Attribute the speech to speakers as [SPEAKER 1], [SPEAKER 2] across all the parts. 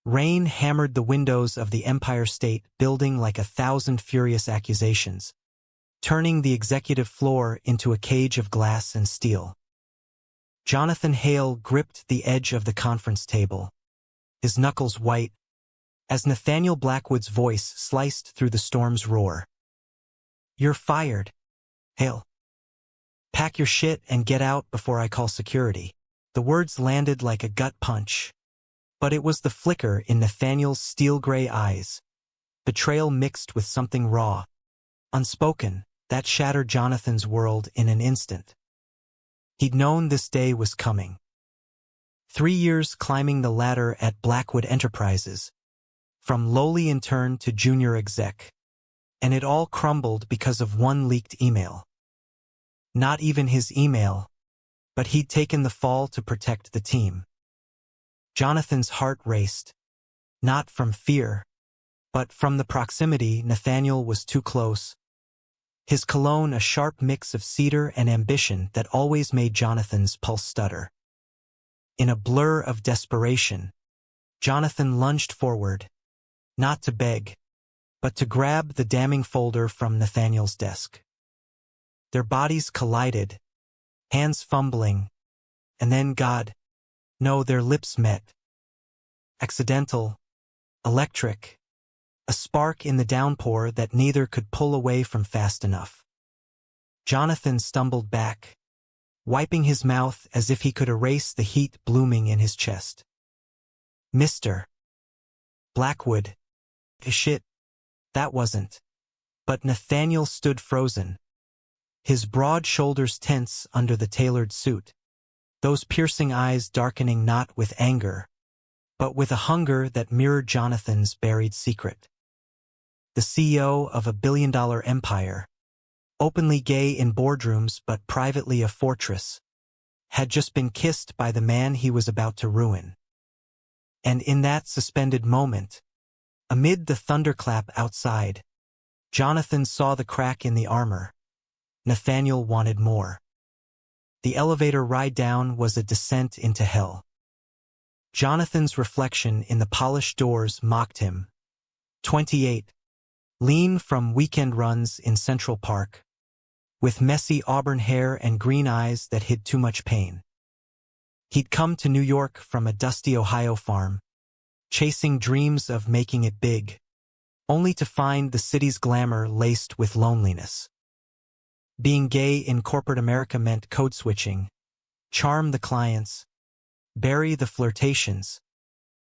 [SPEAKER 1] Rain hammered the windows of the Empire State Building like 1,000 furious accusations, turning the executive floor into a cage of glass and steel. Jonathan Hale gripped the edge of the conference table, his knuckles white, as Nathaniel Blackwood's voice sliced through the storm's roar. "You're fired, Hale. Pack your shit and get out before I call security." The words landed like a gut punch, but it was the flicker in Nathaniel's steel-gray eyes, betrayal mixed with something raw, unspoken, that shattered Jonathan's world in an instant. He'd known this day was coming. 3 years climbing the ladder at Blackwood Enterprises, from lowly intern to junior exec, and it all crumbled because of one leaked email. Not even his email, but he'd taken the fall to protect the team. Jonathan's heart raced, not from fear, but from the proximity. Nathaniel was too close, his cologne a sharp mix of cedar and ambition that always made Jonathan's pulse stutter. In a blur of desperation, Jonathan lunged forward, not to beg, but to grab the damning folder from Nathaniel's desk. Their bodies collided, hands fumbling, and then their lips met. Accidental, electric, a spark in the downpour that neither could pull away from fast enough. Jonathan stumbled back, wiping his mouth as if he could erase the heat blooming in his chest. "Mr. Blackwood, shit, that wasn't." But Nathaniel stood frozen, his broad shoulders tense under the tailored suit, those piercing eyes darkening not with anger, but with a hunger that mirrored Jonathan's buried secret. The CEO of a billion-dollar empire, openly gay in boardrooms but privately a fortress, had just been kissed by the man he was about to ruin. And in that suspended moment, amid the thunderclap outside, Jonathan saw the crack in the armor. Nathaniel wanted more. The elevator ride down was a descent into hell. Jonathan's reflection in the polished doors mocked him. 28, lean from weekend runs in Central Park, with messy auburn hair and green eyes that hid too much pain. He'd come to New York from a dusty Ohio farm, chasing dreams of making it big, only to find the city's glamour laced with loneliness. Being gay in corporate America meant code switching, charm the clients, bury the flirtations,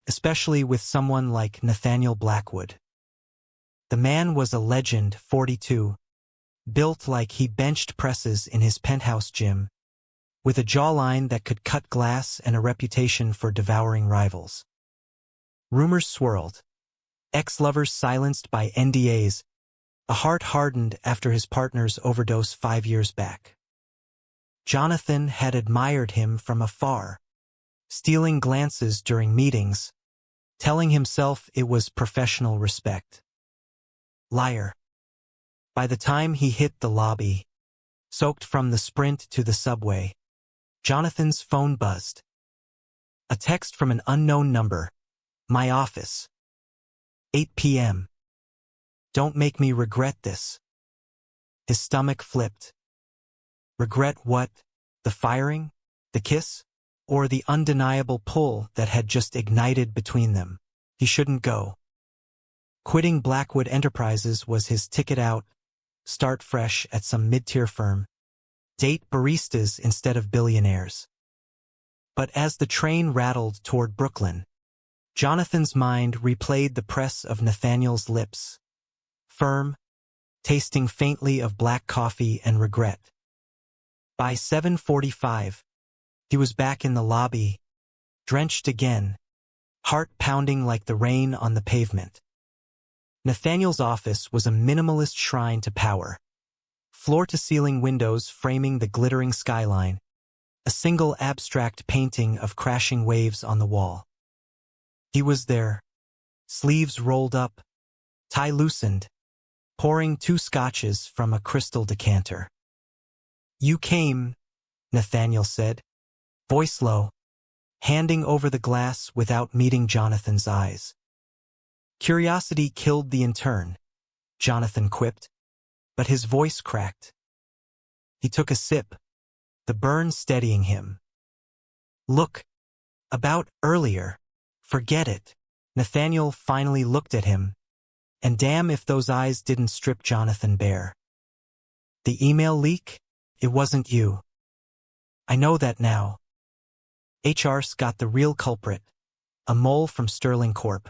[SPEAKER 1] especially with someone like Nathaniel Blackwood. The man was a legend, 42, built like he benched presses in his penthouse gym, with a jawline that could cut glass and a reputation for devouring rivals. Rumors swirled, ex-lovers silenced by NDAs, a heart hardened after his partner's overdose 5 years back. Jonathan had admired him from afar, stealing glances during meetings, telling himself it was professional respect. Liar. By the time he hit the lobby, soaked from the sprint to the subway, Jonathan's phone buzzed. A text from an unknown number. "My office. 8 p.m. Don't make me regret this." His stomach flipped. Regret what? The firing? The kiss? Or the undeniable pull that had just ignited between them? He shouldn't go. Quitting Blackwood Enterprises was his ticket out, start fresh at some mid-tier firm, date baristas instead of billionaires. But as the train rattled toward Brooklyn, Jonathan's mind replayed the press of Nathaniel's lips, firm, tasting faintly of black coffee and regret. By 7:45, he was back in the lobby, drenched again, heart pounding like the rain on the pavement. Nathaniel's office was a minimalist shrine to power, floor-to-ceiling windows framing the glittering skyline, a single abstract painting of crashing waves on the wall. He was there, sleeves rolled up, tie loosened, pouring 2 scotches from a crystal decanter. "You came," Nathaniel said, voice low, handing over the glass without meeting Jonathan's eyes. Curiosity killed the intern, Jonathan quipped, but his voice cracked. He took a sip, the burn steadying him. Look, about earlier. Forget it. Nathaniel finally looked at him, and damn if those eyes didn't strip Jonathan bare. The email leak? It wasn't you. I know that now. HR's got the real culprit, a mole from Sterling Corp.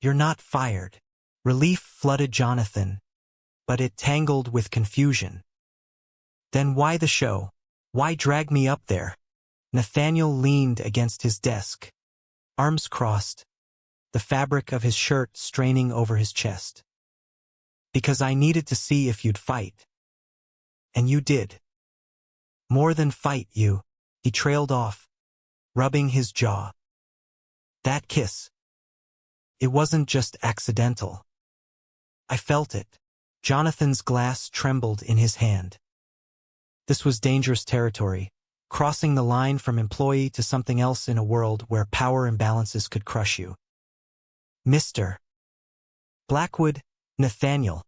[SPEAKER 1] You're not fired. Relief flooded Jonathan, but it tangled with confusion. Then why the show? Why drag me up there? Nathaniel leaned against his desk, arms crossed, the fabric of his shirt straining over his chest. Because I needed to see if you'd fight. And you did. More than fight, you. He trailed off, rubbing his jaw. That kiss. It wasn't just accidental. I felt it. Jonathan's glass trembled in his hand. This was dangerous territory, crossing the line from employee to something else in a world where power imbalances could crush you. Mr. Blackwood, Nathaniel.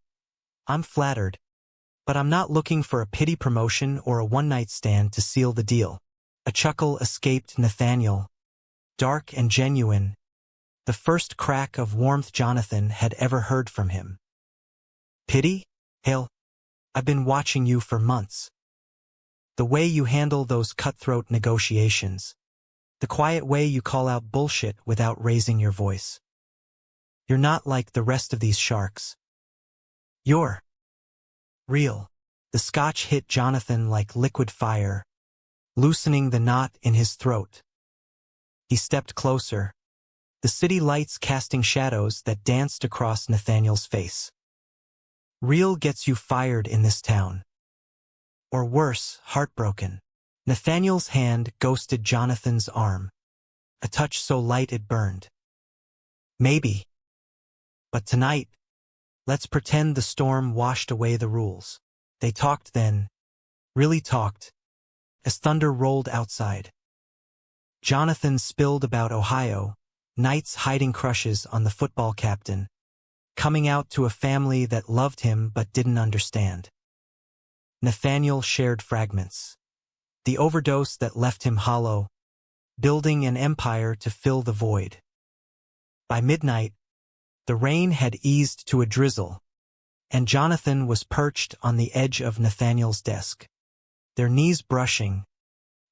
[SPEAKER 1] I'm flattered, but I'm not looking for a pity promotion or a one-night stand to seal the deal. A chuckle escaped Nathaniel, dark and genuine, the first crack of warmth Jonathan had ever heard from him. Pity? Hell, I've been watching you for months. The way you handle those cutthroat negotiations. The quiet way you call out bullshit without raising your voice. You're not like the rest of these sharks. You're real. The scotch hit Jonathan like liquid fire, loosening the knot in his throat. He stepped closer, the city lights casting shadows that danced across Nathaniel's face. Real gets you fired in this town. Or worse, heartbroken. Nathaniel's hand ghosted Jonathan's arm, a touch so light it burned. Maybe. But tonight, let's pretend the storm washed away the rules. They talked then, really talked, as thunder rolled outside. Jonathan spilled about Ohio, nights hiding crushes on the football captain, coming out to a family that loved him but didn't understand. Nathaniel shared fragments. The overdose that left him hollow, building an empire to fill the void. By midnight, the rain had eased to a drizzle, and Jonathan was perched on the edge of Nathaniel's desk, their knees brushing,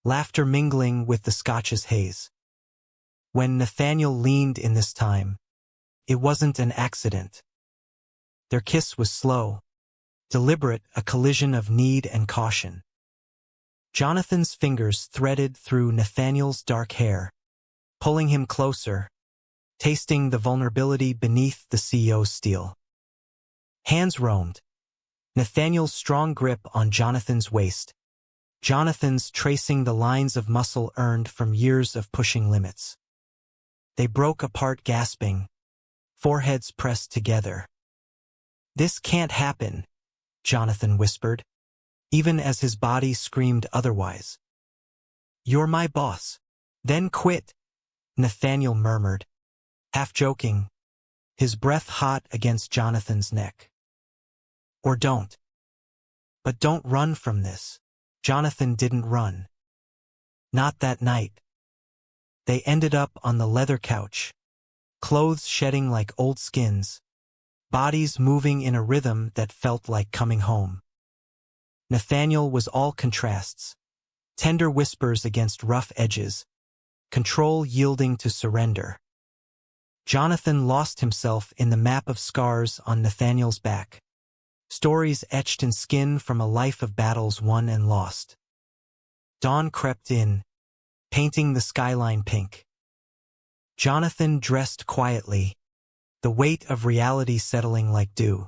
[SPEAKER 1] laughter mingling with the scotch's haze. When Nathaniel leaned in this time, it wasn't an accident. Their kiss was slow, deliberate, a collision of need and caution. Jonathan's fingers threaded through Nathaniel's dark hair, pulling him closer, tasting the vulnerability beneath the CEO's steel. Hands roamed. Nathaniel's strong grip on Jonathan's waist. Jonathan's tracing the lines of muscle earned from years of pushing limits. They broke apart gasping, foreheads pressed together. This can't happen, Jonathan whispered, even as his body screamed otherwise. You're my boss. Then quit, Nathaniel murmured, half joking, his breath hot against Jonathan's neck. Or don't. But don't run from this. Jonathan didn't run. Not that night. They ended up on the leather couch, clothes shedding like old skins, bodies moving in a rhythm that felt like coming home. Nathaniel was all contrasts, tender whispers against rough edges, control yielding to surrender. Jonathan lost himself in the map of scars on Nathaniel's back, stories etched in skin from a life of battles won and lost. Dawn crept in, painting the skyline pink. Jonathan dressed quietly, the weight of reality settling like dew.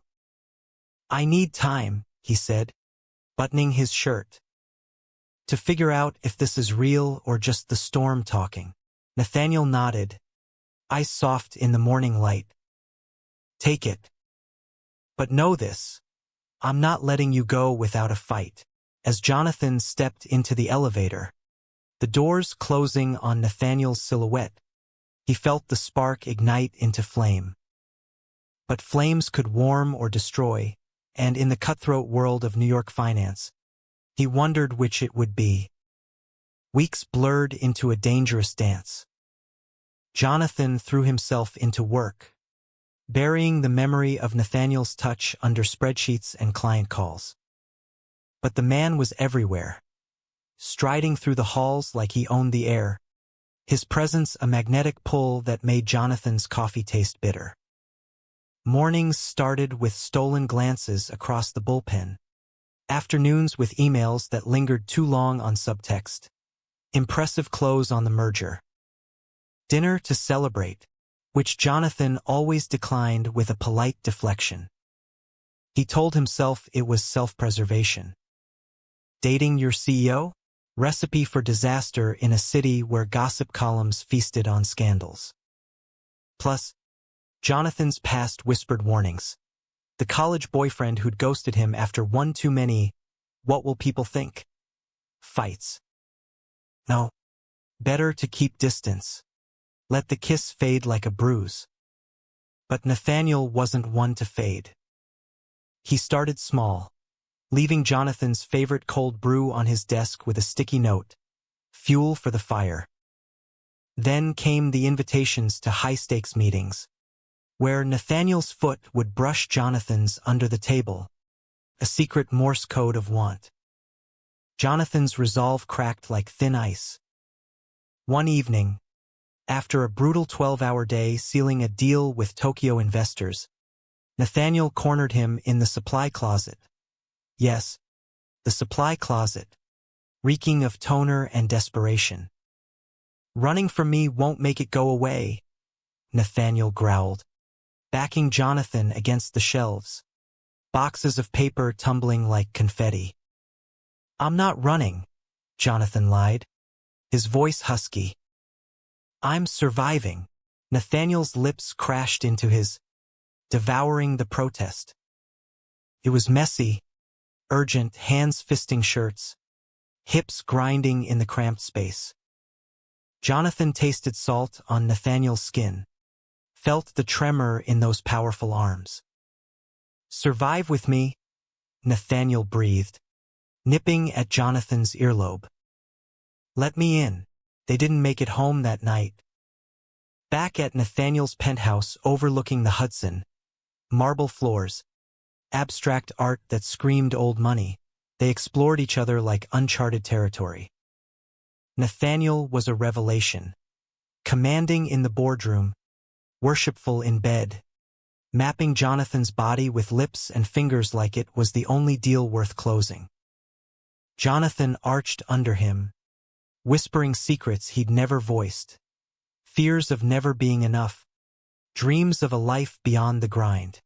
[SPEAKER 1] I need time, he said, buttoning his shirt, to figure out if this is real or just the storm talking. Nathaniel nodded, eyes soft in the morning light. Take it. But know this, I'm not letting you go without a fight. As Jonathan stepped into the elevator, The doors closing on Nathaniel's silhouette, he felt the spark ignite into flame. But flames could warm or destroy, and in the cutthroat world of New York finance, he wondered which it would be. Weeks blurred into a dangerous dance. Jonathan threw himself into work, burying the memory of Nathaniel's touch under spreadsheets and client calls. But the man was everywhere, striding through the halls like he owned the air, his presence a magnetic pull that made Jonathan's coffee taste bitter. Mornings started with stolen glances across the bullpen, afternoons with emails that lingered too long on subtext, impressive close on the merger, dinner to celebrate, which Jonathan always declined with a polite deflection. He told himself it was self-preservation. Dating your CEO? Recipe for disaster in a city where gossip columns feasted on scandals. Plus, Jonathan's past whispered warnings. The college boyfriend who'd ghosted him after one too many "what will people think" fights. No, better to keep distance. Let the kiss fade like a bruise. But Nathaniel wasn't one to fade. He started small, leaving Jonathan's favorite cold brew on his desk with a sticky note, fuel for the fire. Then came the invitations to high-stakes meetings, where Nathaniel's foot would brush Jonathan's under the table, a secret Morse code of want. Jonathan's resolve cracked like thin ice. One evening, after a brutal 12-hour day sealing a deal with Tokyo investors, Nathaniel cornered him in the supply closet. Yes, the supply closet, reeking of toner and desperation. "Running from me won't make it go away," Nathaniel growled, backing Jonathan against the shelves, boxes of paper tumbling like confetti. "I'm not running," Jonathan lied, his voice husky. "I'm surviving." Nathaniel's lips crashed into his, devouring the protest. It was messy, urgent, hands fisting shirts, hips grinding in the cramped space. Jonathan tasted salt on Nathaniel's skin, felt the tremor in those powerful arms. "Survive with me," Nathaniel breathed, nipping at Jonathan's earlobe. "Let me in." They didn't make it home that night. Back at Nathaniel's penthouse overlooking the Hudson, marble floors, abstract art that screamed old money, they explored each other like uncharted territory. Nathaniel was a revelation, commanding in the boardroom, worshipful in bed, mapping Jonathan's body with lips and fingers like it was the only deal worth closing. Jonathan arched under him, whispering secrets he'd never voiced, fears of never being enough, dreams of a life beyond the grind.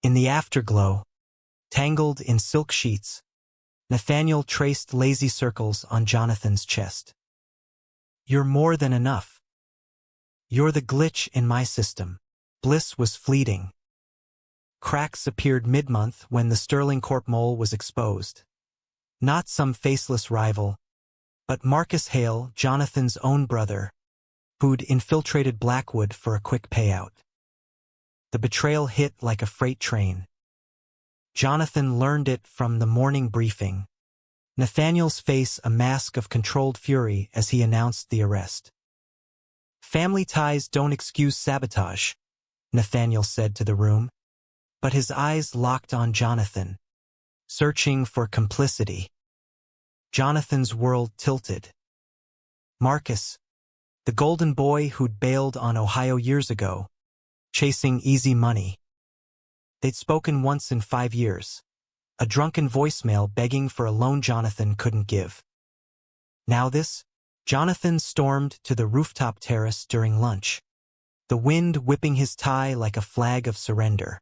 [SPEAKER 1] In the afterglow, tangled in silk sheets, Nathaniel traced lazy circles on Jonathan's chest. "You're more than enough. You're the glitch in my system." Bliss was fleeting. Cracks appeared mid-month when the Sterling Corp mole was exposed. Not some faceless rival, but Marcus Hale, Jonathan's own brother, who'd infiltrated Blackwood for a quick payout. The betrayal hit like a freight train. Jonathan learned it from the morning briefing, Nathaniel's face a mask of controlled fury as he announced the arrest. "Family ties don't excuse sabotage," Nathaniel said to the room, but his eyes locked on Jonathan, searching for complicity. Jonathan's world tilted. Marcus, the golden boy who'd bailed on Ohio years ago, chasing easy money. They'd spoken once in 5 years, a drunken voicemail begging for a loan Jonathan couldn't give. Now this, Jonathan stormed to the rooftop terrace during lunch, the wind whipping his tie like a flag of surrender.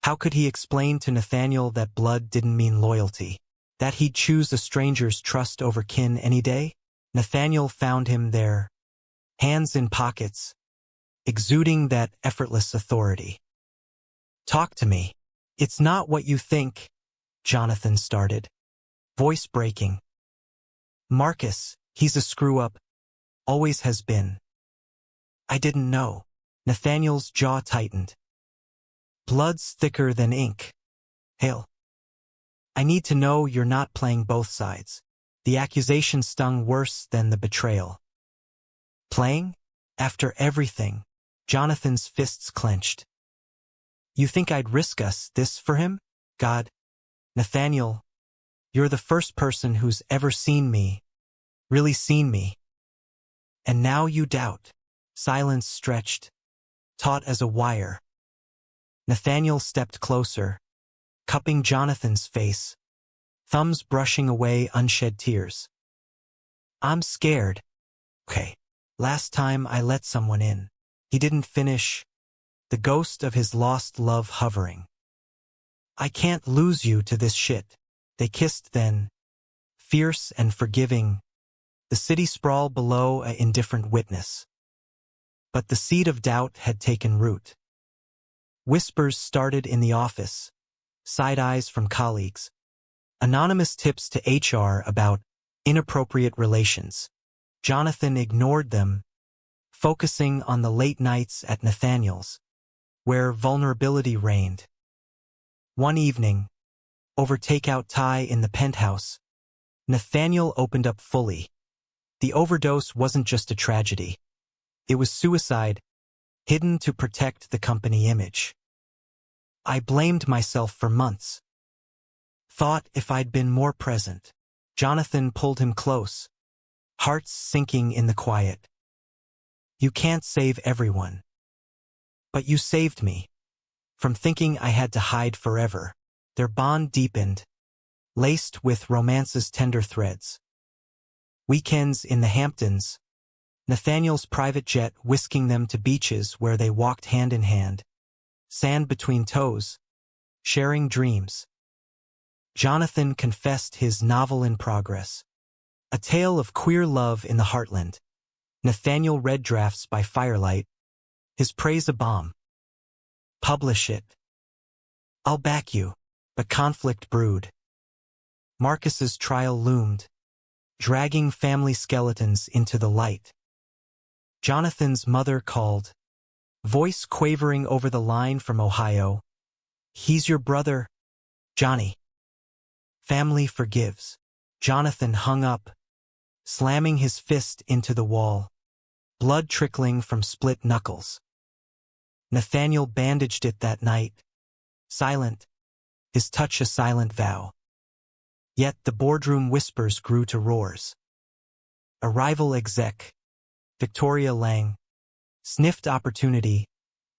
[SPEAKER 1] How could he explain to Nathaniel that blood didn't mean loyalty, that he'd choose a stranger's trust over kin any day? Nathaniel found him there, hands in pockets, exuding that effortless authority. "Talk to me." "It's not what you think," Jonathan started, voice breaking. "Marcus, He's a screw-up. Always has been. I didn't know. Nathaniel's jaw tightened. Blood's thicker than ink. Hale. I need to know you're not playing both sides. The accusation stung worse than the betrayal. Playing? After everything. Jonathan's fists clenched. You think I'd risk this for him? God. Nathaniel, you're the first person who's ever seen me. Really seen me. And now you doubt. Silence stretched, taut as a wire. Nathaniel stepped closer, cupping Jonathan's face, thumbs brushing away unshed tears. I'm scared. Okay. Last time I let someone in. He didn't finish, the ghost of his lost love hovering. I can't lose you to this shit. They kissed then, fierce and forgiving, the city sprawl below an indifferent witness. But the seed of doubt had taken root. Whispers started in the office, side eyes from colleagues, anonymous tips to HR about inappropriate relations. Jonathan ignored them, focusing on the late nights at Nathaniel's, where vulnerability reigned. One evening, over takeout Thai in the penthouse, Nathaniel opened up fully. The overdose wasn't just a tragedy. It was suicide, hidden to protect the company image. I blamed myself for months. Thought if I'd been more present. Jonathan pulled him close, hearts sinking in the quiet. You can't save everyone. But you saved me. From thinking I had to hide forever. Their bond deepened, laced with romance's tender threads. Weekends in the Hamptons, Nathaniel's private jet whisking them to beaches where they walked hand in hand, sand between toes, sharing dreams. Jonathan confessed his novel in progress, a tale of queer love in the heartland. Nathaniel read drafts by firelight, his praise a bomb. Publish it. I'll back you. But conflict brewed. Marcus's trial loomed, dragging family skeletons into the light. Jonathan's mother called, voice quavering over the line from Ohio. He's your brother, Johnny. Family forgives. Jonathan hung up, slamming his fist into the wall, blood trickling from split knuckles. Nathaniel bandaged it that night, silent, his touch a silent vow. Yet the boardroom whispers grew to roars. A rival exec, Victoria Lang, sniffed opportunity,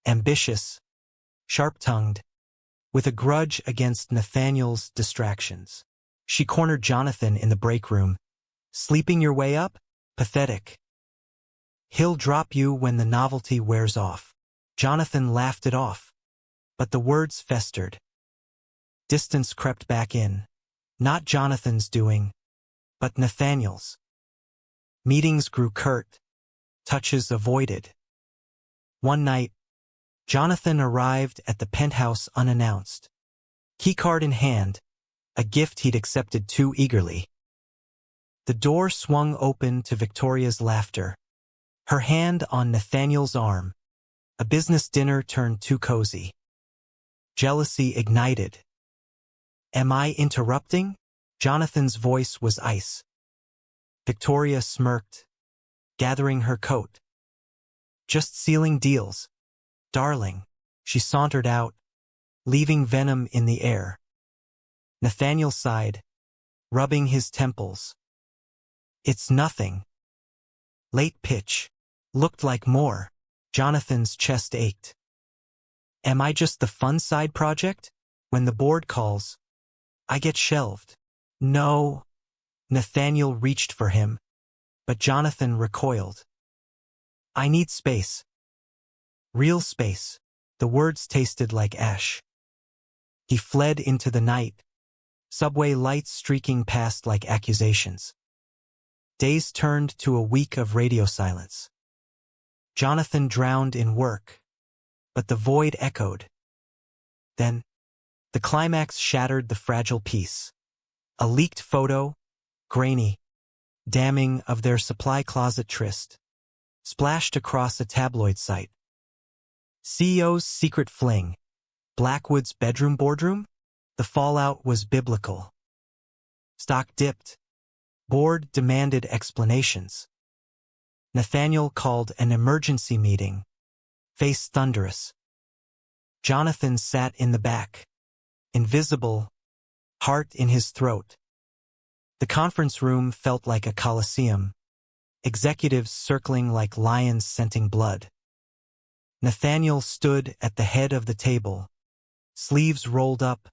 [SPEAKER 1] ambitious, sharp-tongued, with a grudge against Nathaniel's distractions. She cornered Jonathan in the break room. Sleeping your way up? Pathetic. He'll drop you when the novelty wears off. Jonathan laughed it off, but the words festered. Distance crept back in. Not Jonathan's doing, but Nathaniel's. Meetings grew curt, touches avoided. One night, Jonathan arrived at the penthouse unannounced. Keycard in hand, a gift he'd accepted too eagerly. The door swung open to Victoria's laughter, her hand on Nathaniel's arm. A business dinner turned too cozy. Jealousy ignited. Am I interrupting? Jonathan's voice was ice. Victoria smirked, gathering her coat. Just sealing deals. Darling. She sauntered out, leaving venom in the air. Nathaniel sighed, rubbing his temples. It's nothing. Late pitch. Looked like more. Jonathan's chest ached. Am I just the fun side project? When the board calls, I get shelved. No. Nathaniel reached for him, but Jonathan recoiled. I need space. Real space. The words tasted like ash. He fled into the night, subway lights streaking past like accusations. Days turned to a week of radio silence. Jonathan drowned in work, but the void echoed. Then, the climax shattered the fragile peace. A leaked photo, grainy, damning of their supply closet tryst, splashed across a tabloid site. CEO's secret fling, Blackwood's bedroom boardroom? The fallout was biblical. Stock dipped. Board demanded explanations. Nathaniel called an emergency meeting. Face thunderous. Jonathan sat in the back. Invisible, heart in his throat. The conference room felt like a coliseum. Executives circling like lions scenting blood. Nathaniel stood at the head of the table, sleeves rolled up,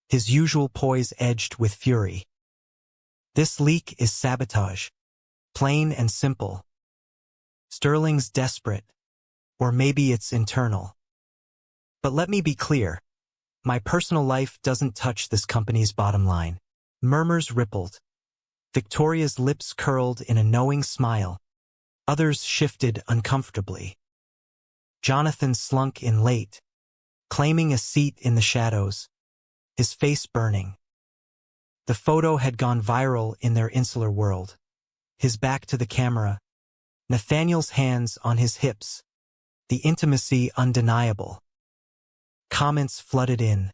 [SPEAKER 1] his usual poise edged with fury. This leak is sabotage, plain and simple. Sterling's desperate, or maybe it's internal. But let me be clear, my personal life doesn't touch this company's bottom line. Murmurs rippled. Victoria's lips curled in a knowing smile. Others shifted uncomfortably. Jonathan slunk in late, claiming a seat in the shadows, his face burning. The photo had gone viral in their insular world. His back to the camera, Nathaniel's hands on his hips, the intimacy undeniable. Comments flooded in,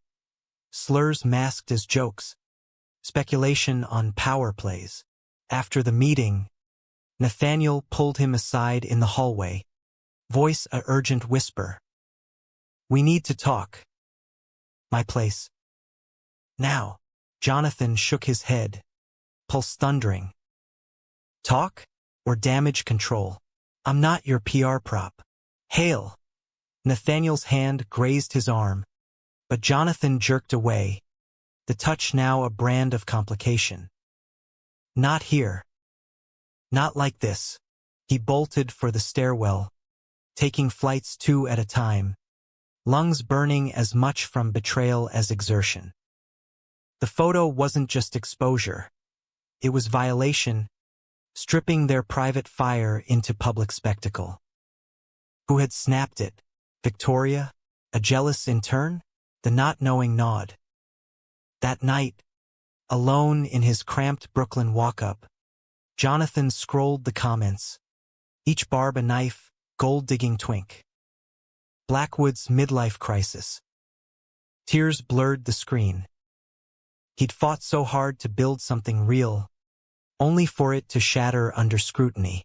[SPEAKER 1] slurs masked as jokes, speculation on power plays. After the meeting, Nathaniel pulled him aside in the hallway, voice a urgent whisper. We need to talk. My place. Now. Jonathan shook his head, pulse thundering. Talk or damage control? I'm not your PR prop. Hail. Nathaniel's hand grazed his arm, but Jonathan jerked away, the touch now a brand of complication. Not here. Not like this. He bolted for the stairwell, taking flights 2 at a time, lungs burning as much from betrayal as exertion. The photo wasn't just exposure. It was violation, stripping their private fire into public spectacle. Who had snapped it? Victoria? A jealous intern? The not-knowing nod. That night, alone in his cramped Brooklyn walk-up, Jonathan scrolled the comments, each barb a knife, gold-digging twink. Blackwood's midlife crisis. Tears blurred the screen. He'd fought so hard to build something real, only for it to shatter under scrutiny.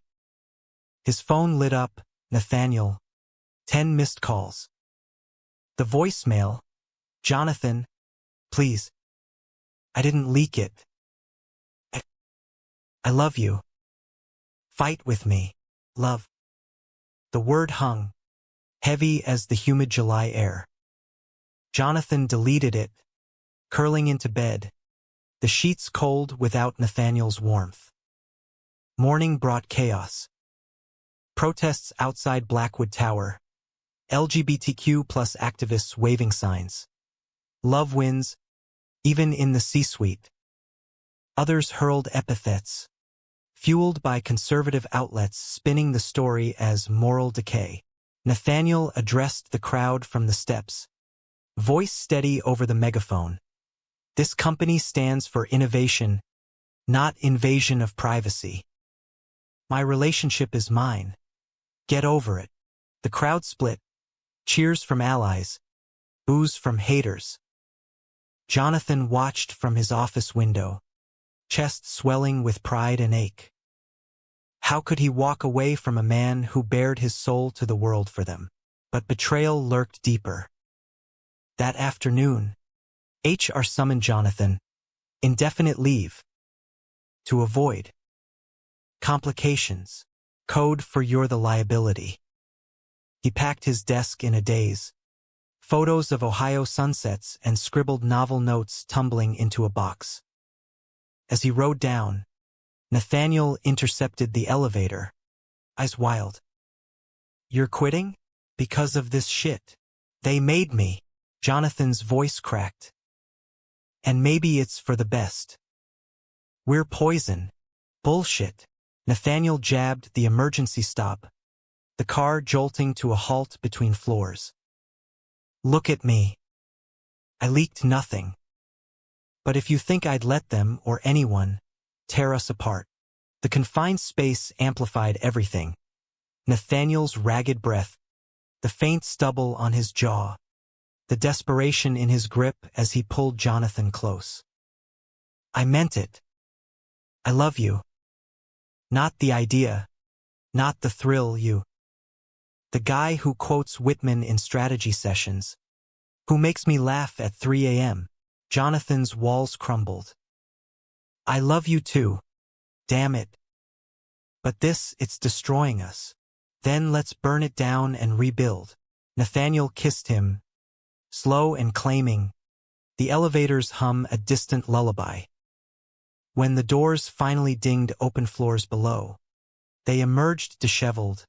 [SPEAKER 1] His phone lit up, Nathaniel. 10 missed calls. The voicemail, Jonathan, please. I didn't leak it. I love you. Fight with me, love. The word hung, heavy as the humid July air. Jonathan deleted it, curling into bed, the sheets cold without Nathaniel's warmth. Morning brought chaos. Protests outside Blackwood Tower. LGBTQ+ activists waving signs. Love wins, even in the C-suite. Others hurled epithets, fueled by conservative outlets spinning the story as moral decay. Nathaniel addressed the crowd from the steps, voice steady over the megaphone. This company stands for innovation, not invasion of privacy. My relationship is mine. Get over it. The crowd split. Cheers from allies. Boos from haters. Jonathan watched from his office window, chest swelling with pride and ache. How could he walk away from a man who bared his soul to the world for them? But betrayal lurked deeper. That afternoon, HR summoned Jonathan, indefinite leave, to avoid complications, code for you're the liability. He packed his desk in a daze, photos of Ohio sunsets and scribbled novel notes tumbling into a box. As he rode down, Nathaniel intercepted the elevator, eyes wild. You're quitting? Because of this shit. They made me. Jonathan's voice cracked. And maybe it's for the best. We're poison. Bullshit. Nathaniel jabbed the emergency stop, the car jolting to a halt between floors. Look at me. I leaked nothing. But if you think I'd let them or anyone tear us apart, The confined space amplified everything. Nathaniel's ragged breath, the faint stubble on his jaw, the desperation in his grip as he pulled Jonathan close. I meant it. I love you. Not the idea. Not the thrill, you. The guy who quotes Whitman in strategy sessions. Who makes me laugh at 3 a.m. Jonathan's walls crumbled. I love you too. Damn it. But it's destroying us. Then let's burn it down and rebuild. Nathaniel kissed him, slow and claiming. The elevators hum a distant lullaby. When the doors finally dinged open floors below, they emerged disheveled,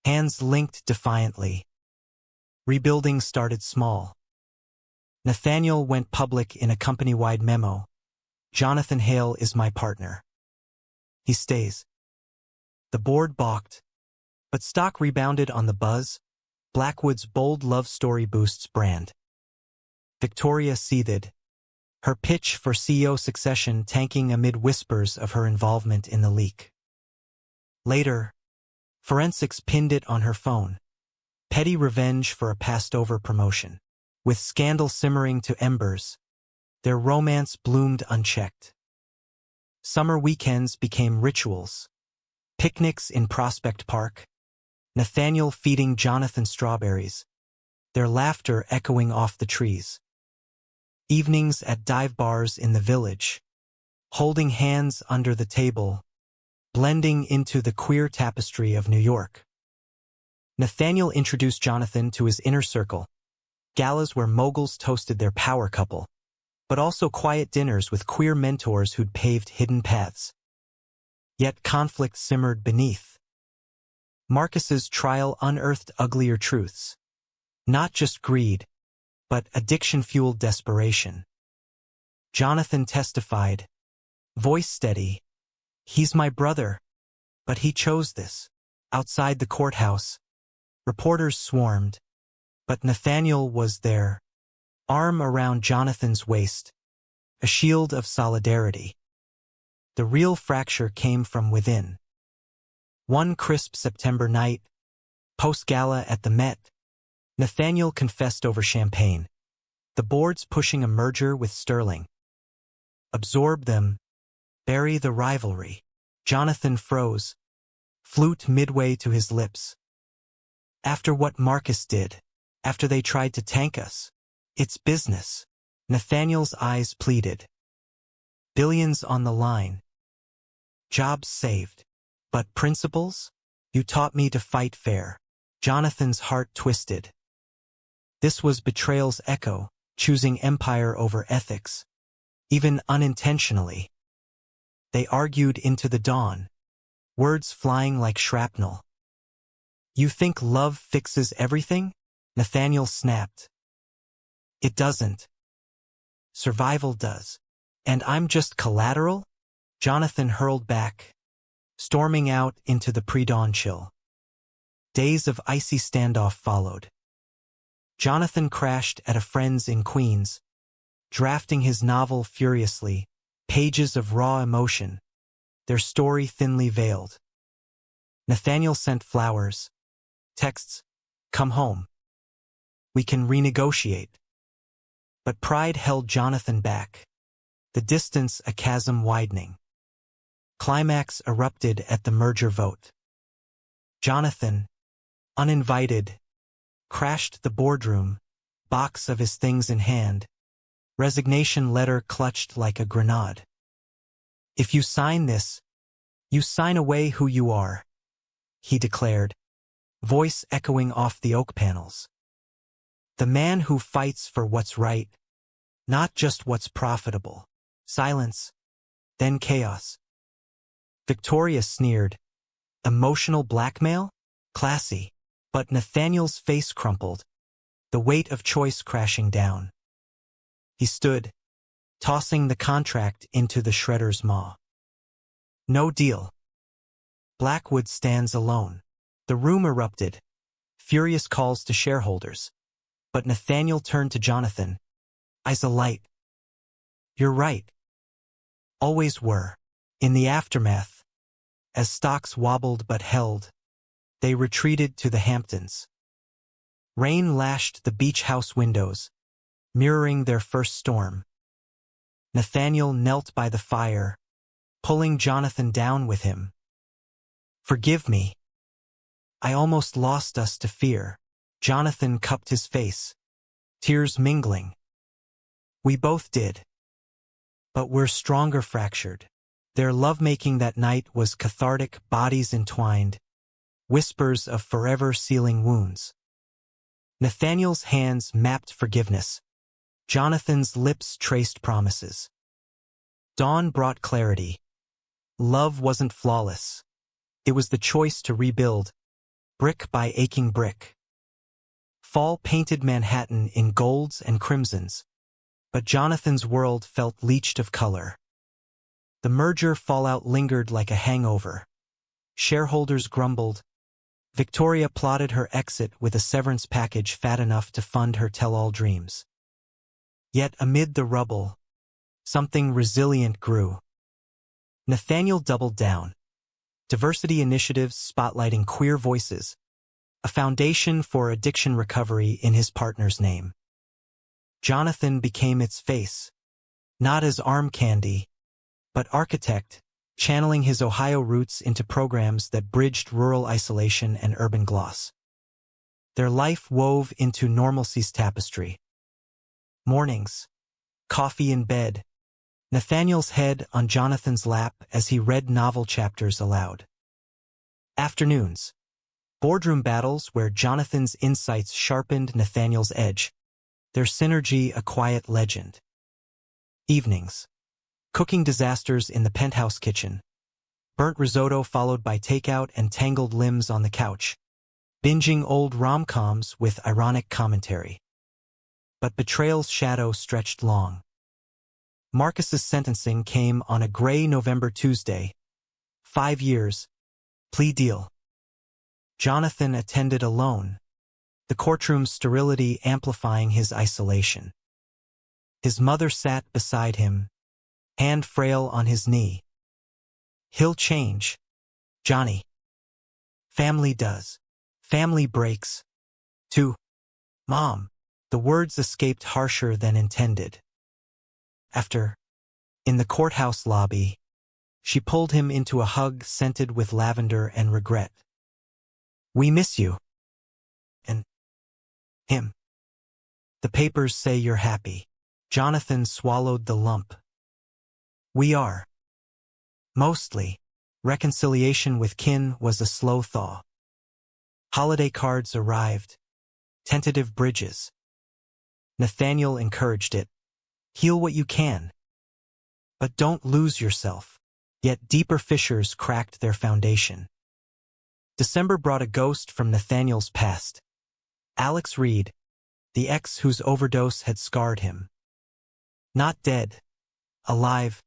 [SPEAKER 1] hands linked defiantly. Rebuilding started small. Nathaniel went public in a company-wide memo. Jonathan Hale is my partner. He stays. The board balked, but stock rebounded on the buzz. Blackwood's bold love story boosts brand. Victoria seethed, her pitch for CEO succession tanking amid whispers of her involvement in the leak. Later, forensics pinned it on her phone. Petty revenge for a passed-over promotion. With scandal simmering to embers, their romance bloomed unchecked. Summer weekends became rituals. Picnics in Prospect Park, Nathaniel feeding Jonathan strawberries, their laughter echoing off the trees. Evenings at dive bars in the village, holding hands under the table, blending into the queer tapestry of New York. Nathaniel introduced Jonathan to his inner circle, galas where moguls toasted their power couple, but also quiet dinners with queer mentors who'd paved hidden paths. Yet conflict simmered beneath. Marcus's trial unearthed uglier truths. Not just greed, but addiction-fueled desperation. Jonathan testified, voice steady, he's my brother, but he chose this. Outside the courthouse, reporters swarmed, but Nathaniel was there, arm around Jonathan's waist, a shield of solidarity. The real fracture came from within. One crisp September night, post-gala at the Met, Nathaniel confessed over champagne. The board's pushing a merger with Sterling. Absorb them, bury the rivalry. Jonathan froze, flute midway to his lips. After what Marcus did, after they tried to tank us, it's business. Nathaniel's eyes pleaded. Billions on the line. Jobs saved. But principles? You taught me to fight fair. Jonathan's heart twisted. This was betrayal's echo, choosing empire over ethics. Even unintentionally. They argued into the dawn, words flying like shrapnel. You think love fixes everything? Nathaniel snapped. It doesn't. Survival does. And I'm just collateral? Jonathan hurled back, storming out into the pre-dawn chill. Days of icy standoff followed. Jonathan crashed at a friend's in Queens, drafting his novel furiously, pages of raw emotion, their story thinly veiled. Nathaniel sent flowers, texts, come home. We can renegotiate. But pride held Jonathan back, the distance a chasm widening. Climax erupted at the merger vote. Jonathan, uninvited, crashed the boardroom, box of his things in hand, resignation letter clutched like a grenade. If you sign this, you sign away who you are, he declared, voice echoing off the oak panels. The man who fights for what's right, not just what's profitable. Silence, then chaos. Victoria sneered. Emotional blackmail? Classy. But Nathaniel's face crumpled, the weight of choice crashing down. He stood, tossing the contract into the shredder's maw. No deal. Blackwood stands alone. The room erupted, furious calls to shareholders. But Nathaniel turned to Jonathan. Eyes alight. You're right. Always were. In the aftermath, As stocks wobbled but held, they retreated to the Hamptons. Rain lashed the beach house windows, mirroring their first storm. Nathaniel knelt by the fire, pulling Jonathan down with him. "Forgive me. I almost lost us to fear." Jonathan cupped his face, tears mingling. "We both did. But we're stronger fractured." Their lovemaking that night was cathartic, bodies entwined, whispers of forever sealing wounds. Nathaniel's hands mapped forgiveness. Jonathan's lips traced promises. Dawn brought clarity. Love wasn't flawless. It was the choice to rebuild, brick by aching brick. Fall painted Manhattan in golds and crimsons, but Jonathan's world felt leached of color. The merger fallout lingered like a hangover. Shareholders grumbled. Victoria plotted her exit with a severance package fat enough to fund her tell-all dreams. Yet amid the rubble, something resilient grew. Nathaniel doubled down. Diversity initiatives spotlighting queer voices, a foundation for addiction recovery in his partner's name. Jonathan became its face, not as arm candy, but architect, channeling his Ohio roots into programs that bridged rural isolation and urban gloss. Their life wove into normalcy's tapestry. Mornings, coffee in bed, Nathaniel's head on Jonathan's lap as he read novel chapters aloud. Afternoons, boardroom battles where Jonathan's insights sharpened Nathaniel's edge, their synergy a quiet legend. Evenings, cooking disasters in the penthouse kitchen, burnt risotto followed by takeout and tangled limbs on the couch, binging old rom-coms with ironic commentary. But betrayal's shadow stretched long. Marcus's sentencing came on a gray November Tuesday. 5 years, plea deal. Jonathan attended alone, the courtroom's sterility amplifying his isolation. His mother sat beside him, hand frail on his knee. "He'll change, Johnny. Family does. Family breaks. Too. Mom." The words escaped harsher than intended. After, in the courthouse lobby, she pulled him into a hug scented with lavender and regret. "We miss you. And him. The papers say you're happy." Jonathan swallowed the lump. "We are. Mostly." Reconciliation with kin was a slow thaw. Holiday cards arrived. Tentative bridges. Nathaniel encouraged it. "Heal what you can. But don't lose yourself." Yet deeper fissures cracked their foundation. December brought a ghost from Nathaniel's past. Alex Reed, the ex whose overdose had scarred him. Not dead. Alive.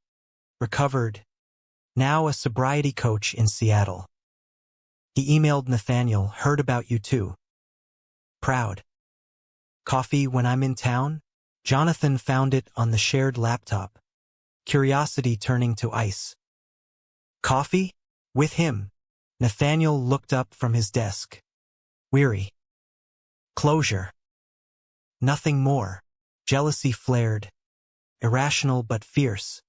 [SPEAKER 1] Recovered. Now a sobriety coach in Seattle. He emailed Nathaniel, "Heard about you too. Proud. Coffee when I'm in town?" Jonathan found it on the shared laptop, curiosity turning to ice. "Coffee? With him?" Nathaniel looked up from his desk. Weary. Closure. Nothing more. Jealousy flared. Irrational but fierce.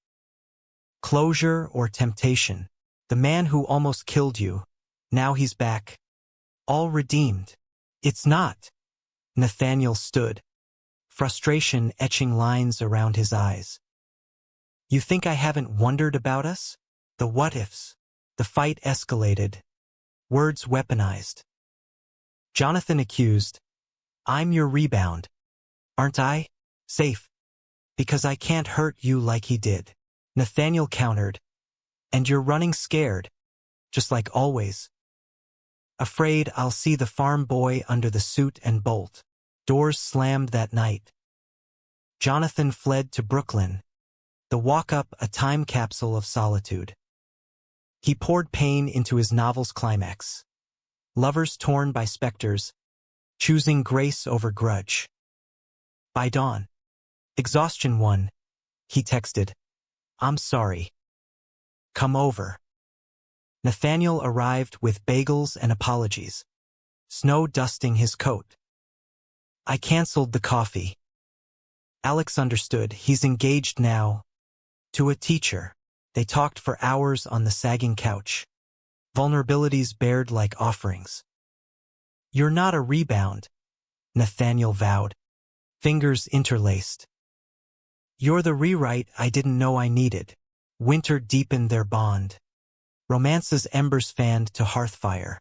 [SPEAKER 1] Closure or temptation. The man who almost killed you. Now he's back. All redeemed. It's not. Nathaniel stood, frustration etching lines around his eyes. "You think I haven't wondered about us? The what-ifs." The fight escalated. Words weaponized. Jonathan accused, "I'm your rebound. Aren't I? Safe. Because I can't hurt you like he did." Nathaniel countered, "And you're running scared. Just like always. Afraid I'll see the farm boy under the suit and bolt." Doors slammed that night. Jonathan fled to Brooklyn, the walk-up a time capsule of solitude. He poured pain into his novel's climax. Lovers torn by specters, choosing grace over grudge. By dawn, exhaustion won. He texted, "I'm sorry. Come over." Nathaniel arrived with bagels and apologies, snow dusting his coat. I canceled the coffee. Alex understood. He's engaged now to a teacher. They talked for hours on the sagging couch, vulnerabilities bared like offerings. You're not a rebound, Nathaniel vowed, fingers interlaced. You're the rewrite I didn't know I needed. Winter deepened their bond. Romance's embers fanned to hearthfire.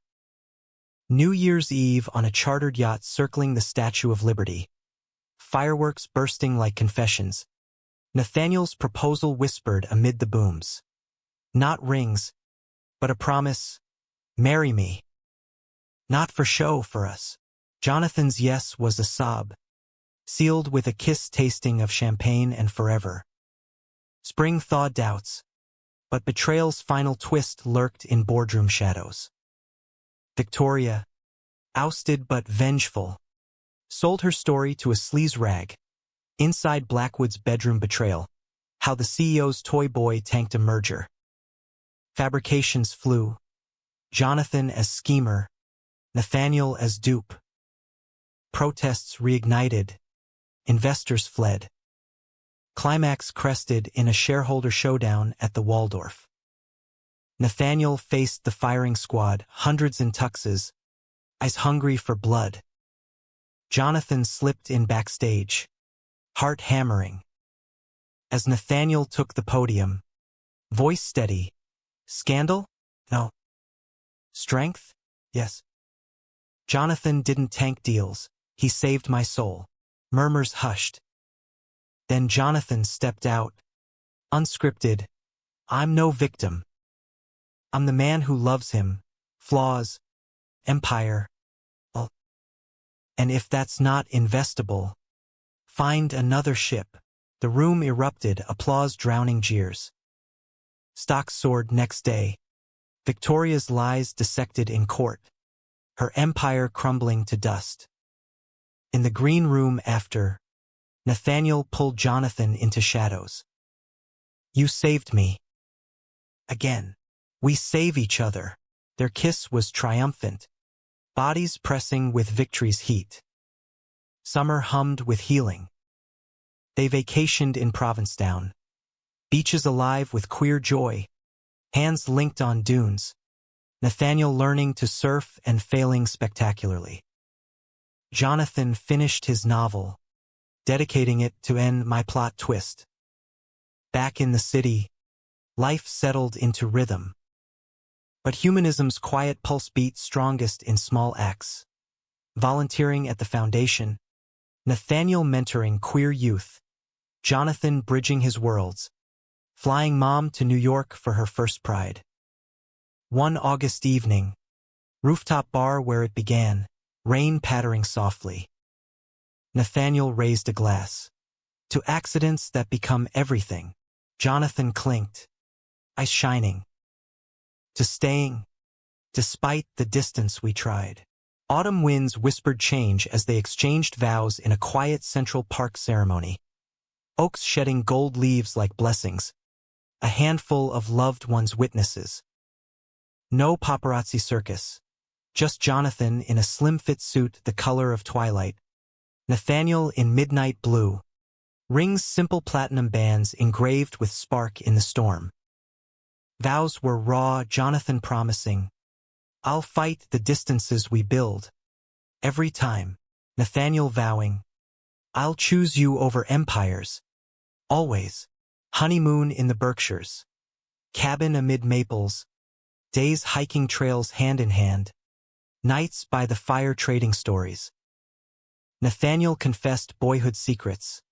[SPEAKER 1] New Year's Eve on a chartered yacht circling the Statue of Liberty. Fireworks bursting like confessions. Nathaniel's proposal whispered amid the booms. Not rings, but a promise. Marry me. Not for show for us. Jonathan's yes was a sob, sealed with a kiss tasting of champagne and forever. Spring thawed doubts, but betrayal's final twist lurked in boardroom shadows. Victoria, ousted but vengeful, sold her story to a sleaze rag. Inside Blackwood's bedroom betrayal, how the CEO's toy boy tanked a merger. Fabrications flew. Jonathan as schemer, Nathaniel as dupe. Protests reignited. Investors fled. Climax crested in a shareholder showdown at the Waldorf. Nathaniel faced the firing squad, hundreds in tuxes, eyes hungry for blood. Jonathan slipped in backstage, heart hammering. As Nathaniel took the podium, voice steady. Scandal? No. Strength? Yes. Jonathan didn't tank deals. He saved my soul. Murmurs hushed. Then Jonathan stepped out. Unscripted. I'm no victim. I'm the man who loves him. Flaws. Empire. Well, and if that's not investable, find another ship. The room erupted, applause drowning jeers. Stocks soared next day. Victoria's lies dissected in court. Her empire crumbling to dust. In the green room after, Nathaniel pulled Jonathan into shadows. You saved me. Again. We save each other. Their kiss was triumphant. Bodies pressing with victory's heat. Summer hummed with healing. They vacationed in Provincetown. Beaches alive with queer joy. Hands linked on dunes. Nathaniel learning to surf and failing spectacularly. Jonathan finished his novel, dedicating it to end my plot twist. Back in the city, life settled into rhythm. But humanism's quiet pulse beat strongest in small acts. Volunteering at the foundation, Nathaniel mentoring queer youth, Jonathan bridging his worlds, flying mom to New York for her first pride. One August evening, rooftop bar where it began, rain pattering softly. Nathaniel raised a glass. To accidents that become everything, Jonathan clinked, eyes shining. To staying, despite the distance we tried. Autumn winds whispered change as they exchanged vows in a quiet Central Park ceremony. Oaks shedding gold leaves like blessings. A handful of loved ones' witnesses. No paparazzi circus. Just Jonathan in a slim-fit suit the color of twilight. Nathaniel in midnight blue. Rings simple platinum bands engraved with spark in the storm. Vows were raw, Jonathan promising, I'll fight the distances we build. Every time, Nathaniel vowing, I'll choose you over empires. Always. Honeymoon in the Berkshires. Cabin amid maples. Days hiking trails hand in hand. Nights by the fire trading stories. Nathaniel confessed boyhood secrets.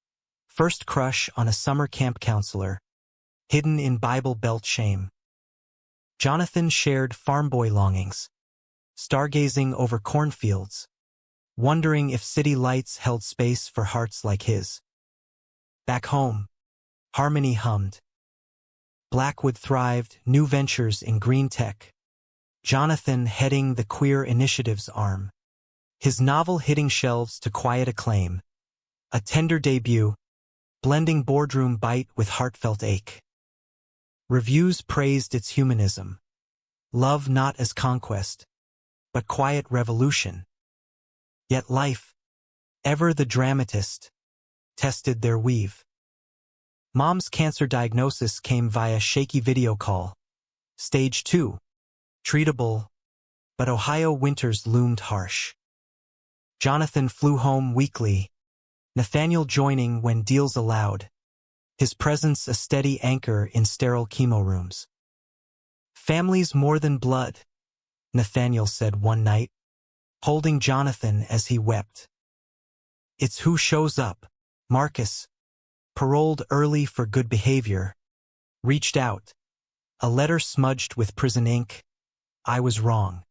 [SPEAKER 1] First crush on a summer camp counselor. Hidden in Bible Belt shame. Jonathan shared farm boy longings. Stargazing over cornfields. Wondering if city lights held space for hearts like his. Back home, harmony hummed. Blackwood thrived, new ventures in green tech. Jonathan heading the queer initiative's arm. His novel hitting shelves to quiet acclaim. A tender debut, blending boardroom bite with heartfelt ache. Reviews praised its humanism. Love not as conquest, but quiet revolution. Yet life, ever the dramatist, tested their weave. Mom's cancer diagnosis came via shaky video call. Stage 2. Treatable, but Ohio winters loomed harsh. Jonathan flew home weekly, Nathaniel joining when deals allowed, his presence a steady anchor in sterile chemo rooms. "Family's more than blood," Nathaniel said one night, holding Jonathan as he wept. "It's who shows up." Marcus, paroled early for good behavior, reached out, a letter smudged with prison ink. "I was wrong.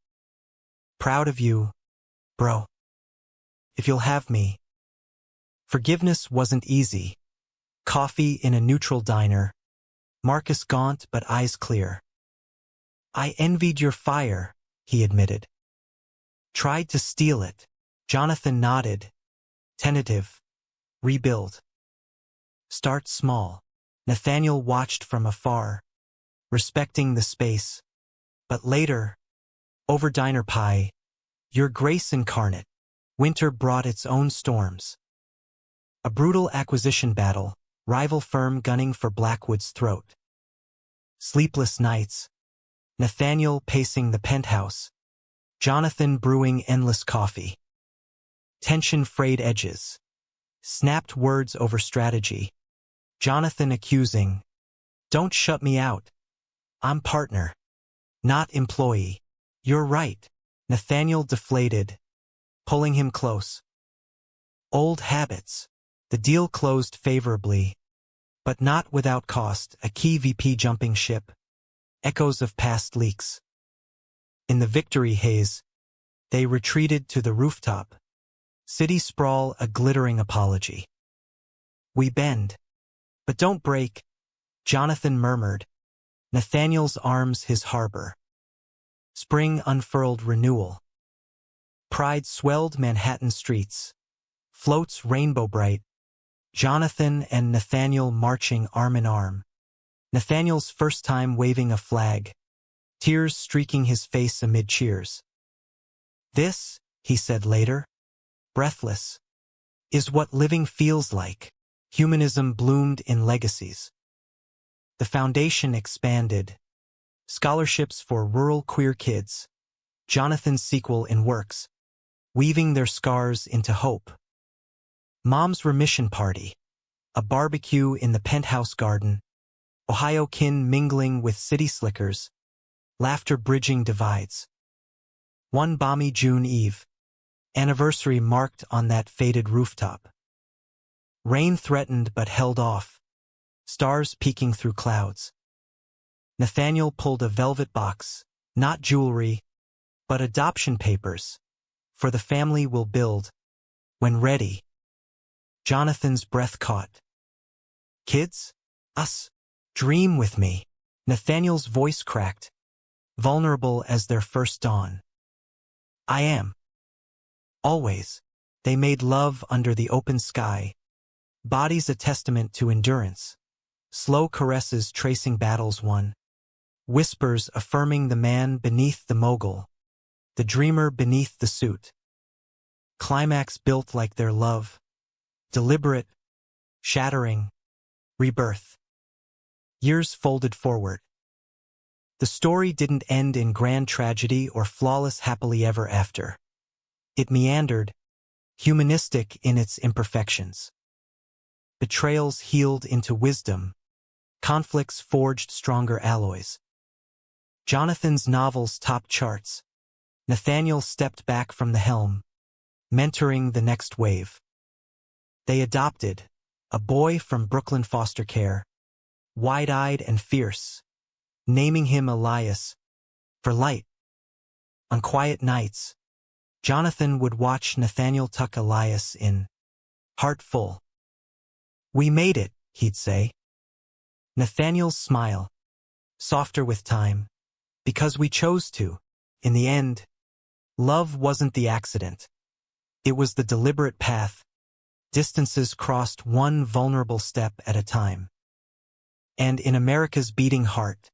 [SPEAKER 1] Proud of you, bro. If you'll have me." Forgiveness wasn't easy. Coffee in a neutral diner, Marcus gaunt but eyes clear. "I envied your fire," he admitted. "Tried to steal it." Jonathan nodded. Tentative. Rebuild. Start small. Nathaniel watched from afar, respecting the space. But later, over diner pie, your grace incarnate, winter brought its own storms. A brutal acquisition battle, rival firm gunning for Blackwood's throat. Sleepless nights, Nathaniel pacing the penthouse, Jonathan brewing endless coffee. Tension frayed edges, snapped words over strategy. Jonathan accusing, "Don't shut me out. I'm partner, not employee." "You're right." Nathaniel deflated, pulling him close. Old habits. The deal closed favorably, but not without cost. A key VP jumping ship. Echoes of past leaks. In the victory haze, they retreated to the rooftop. City sprawl a glittering apology. "We bend, but don't break," Jonathan murmured. Nathaniel's arms his harbor. Spring unfurled renewal. Pride swelled Manhattan streets. Floats rainbow bright. Jonathan and Nathaniel marching arm in arm. Nathaniel's first time waving a flag, tears streaking his face amid cheers. "This," he said later, breathless, "is what living feels like." Humanism bloomed in legacies. The foundation expanded. Scholarships for rural queer kids. Jonathan's sequel in works, weaving their scars into hope. Mom's remission party. A barbecue in the penthouse garden. Ohio kin mingling with city slickers. Laughter bridging divides. One balmy June eve. Anniversary marked on that faded rooftop. Rain threatened but held off. Stars peeking through clouds. Nathaniel pulled a velvet box, not jewelry, but adoption papers. For the family will build, when ready. Jonathan's breath caught. "Kids? Us? Dream with me." Nathaniel's voice cracked, vulnerable as their first dawn. "I am. Always." They made love under the open sky, bodies a testament to endurance. Slow caresses tracing battles won. Whispers affirming the man beneath the mogul, the dreamer beneath the suit. Climax built like their love. Deliberate, shattering, rebirth. Years folded forward. The story didn't end in grand tragedy or flawless happily ever after. It meandered, humanistic in its imperfections. Betrayals healed into wisdom. Conflicts forged stronger alloys. Jonathan's novels topped charts. Nathaniel stepped back from the helm, mentoring the next wave. They adopted a boy from Brooklyn foster care, wide-eyed and fierce, naming him Elias, for light. On quiet nights, Jonathan would watch Nathaniel tuck Elias in, heart full. "We made it," he'd say. Nathaniel's smile, softer with time, because we chose to. In the end, love wasn't the accident. It was the deliberate path. Distances crossed one vulnerable step at a time. And in America's beating heart,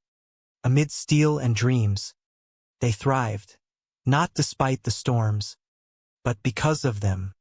[SPEAKER 1] amid steel and dreams, They thrived, not despite the storms, but because of them.